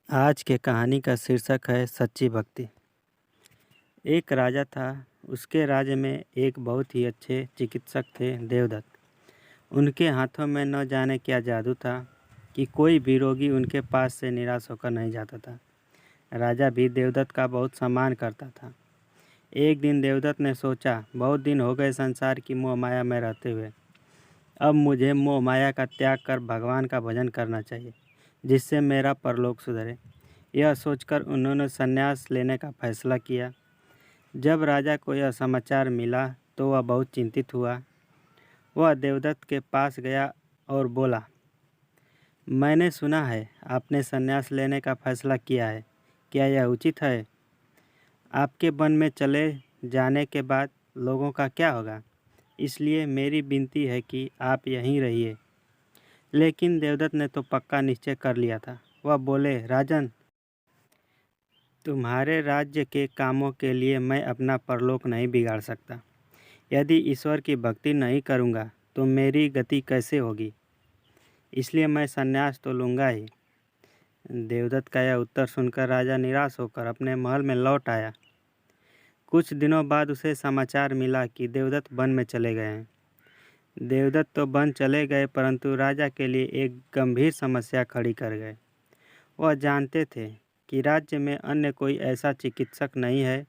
आज के कहानी का शीर्षक है सच्ची भक्ति। एक राजा था। उसके राज्य में एक बहुत ही अच्छे चिकित्सक थे, देवदत्त। उनके हाथों में न जाने क्या जादू था कि कोई भी रोगी उनके पास से निराश होकर नहीं जाता था। राजा भी देवदत्त का बहुत सम्मान करता था। एक दिन देवदत्त ने सोचा, बहुत दिन हो गए संसार की मोह माया में रहते हुए। अब मुझे मोह माया का त्याग कर भगवान का भजन करना चाहिए, जिससे मेरा परलोक सुधरे। यह सोचकर उन्होंने संन्यास लेने का फैसला किया। जब राजा को यह समाचार मिला तो वह बहुत चिंतित हुआ। वह देवदत्त के पास गया और बोला, मैंने सुना है आपने संन्यास लेने का फैसला किया है। क्या यह उचित है? आपके वन में चले जाने के बाद लोगों का क्या होगा? इसलिए मेरी विनती है कि आप यहीं रहिए। लेकिन देवदत्त ने तो पक्का निश्चय कर लिया था। वह बोले, राजन, तुम्हारे राज्य के कामों के लिए मैं अपना परलोक नहीं बिगाड़ सकता। यदि ईश्वर की भक्ति नहीं करूँगा तो मेरी गति कैसे होगी? इसलिए मैं संन्यास तो लूँगा ही। देवदत्त का यह उत्तर सुनकर राजा निराश होकर अपने महल में लौट आया। कुछ दिनों बाद उसे समाचार मिला कि देवदत्त वन में चले गए हैं। देवदत्त तो वन चले गए, परंतु राजा के लिए एक गंभीर समस्या खड़ी कर गए। वह जानते थे कि राज्य में अन्य कोई ऐसा चिकित्सक नहीं है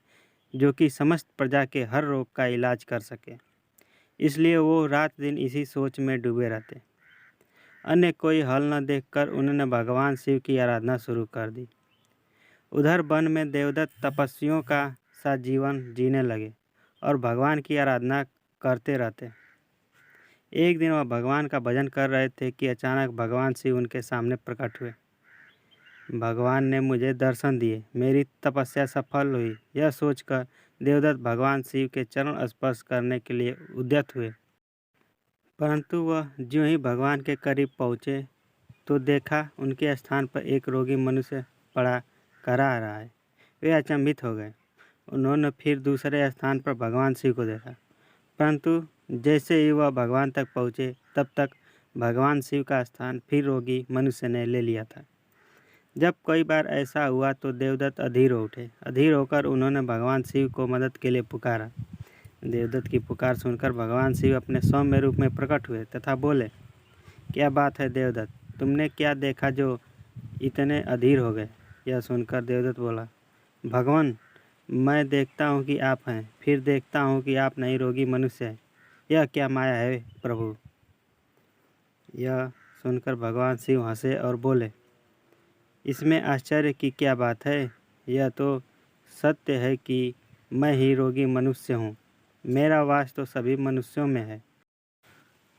जो कि समस्त प्रजा के हर रोग का इलाज कर सके। इसलिए वो रात दिन इसी सोच में डूबे रहते। अन्य कोई हल न देखकर उन्होंने भगवान शिव की आराधना शुरू कर दी। उधर वन में देवदत्त तपस्वियों का सा जीवन जीने लगे और भगवान की आराधना करते रहते। एक दिन वह भगवान का भजन कर रहे थे कि अचानक भगवान शिव उनके सामने प्रकट हुए। भगवान ने मुझे दर्शन दिए, मेरी तपस्या सफल हुई। यह सोचकर देवदत्त भगवान शिव के चरण स्पर्श करने के लिए उद्यत हुए। परंतु वह ज्यों ही भगवान के करीब पहुँचे तो देखा उनके स्थान पर एक रोगी मनुष्य पड़ा करा रहा है। वे अचंभित हो गए। उन्होंने फिर दूसरे स्थान पर भगवान शिव को देखा, परंतु जैसे ही वह भगवान तक पहुँचे तब तक भगवान शिव का स्थान फिर रोगी मनुष्य ने ले लिया था। जब कई बार ऐसा हुआ तो देवदत्त अधीर हो उठे। अधीर होकर उन्होंने भगवान शिव को मदद के लिए पुकारा। देवदत्त की पुकार सुनकर भगवान शिव अपने सौम्य रूप में प्रकट हुए तथा बोले, क्या बात है देवदत्त, तुमने क्या देखा जो इतने अधीर हो गए? यह सुनकर देवदत्त बोला, भगवान, मैं देखता हूँ कि आप हैं, फिर देखता हूँ कि आप नहीं रोगी मनुष्य हैं। यह क्या माया है प्रभु? यह सुनकर भगवान शिव हंसे और बोले, इसमें आश्चर्य की क्या बात है? यह तो सत्य है कि मैं ही रोगी मनुष्य हूँ। मेरा वास तो सभी मनुष्यों में है।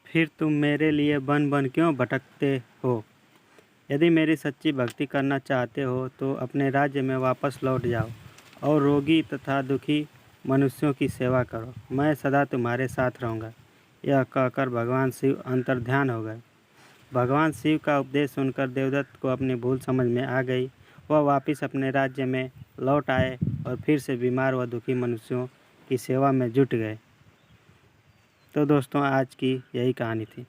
फिर तुम मेरे लिए वन वन क्यों भटकते हो? यदि मेरी सच्ची भक्ति करना चाहते हो तो अपने राज्य में वापस लौट जाओ और रोगी तथा दुखी मनुष्यों की सेवा करो। मैं सदा तुम्हारे साथ रहूँगा। यह कहकर भगवान शिव अंतर्ध्यान हो गए। भगवान शिव का उपदेश सुनकर देवदत्त को अपनी भूल समझ में आ गई। वह वापस अपने राज्य में लौट आए और फिर से बीमार व दुखी मनुष्यों की सेवा में जुट गए। तो दोस्तों, आज की यही कहानी थी।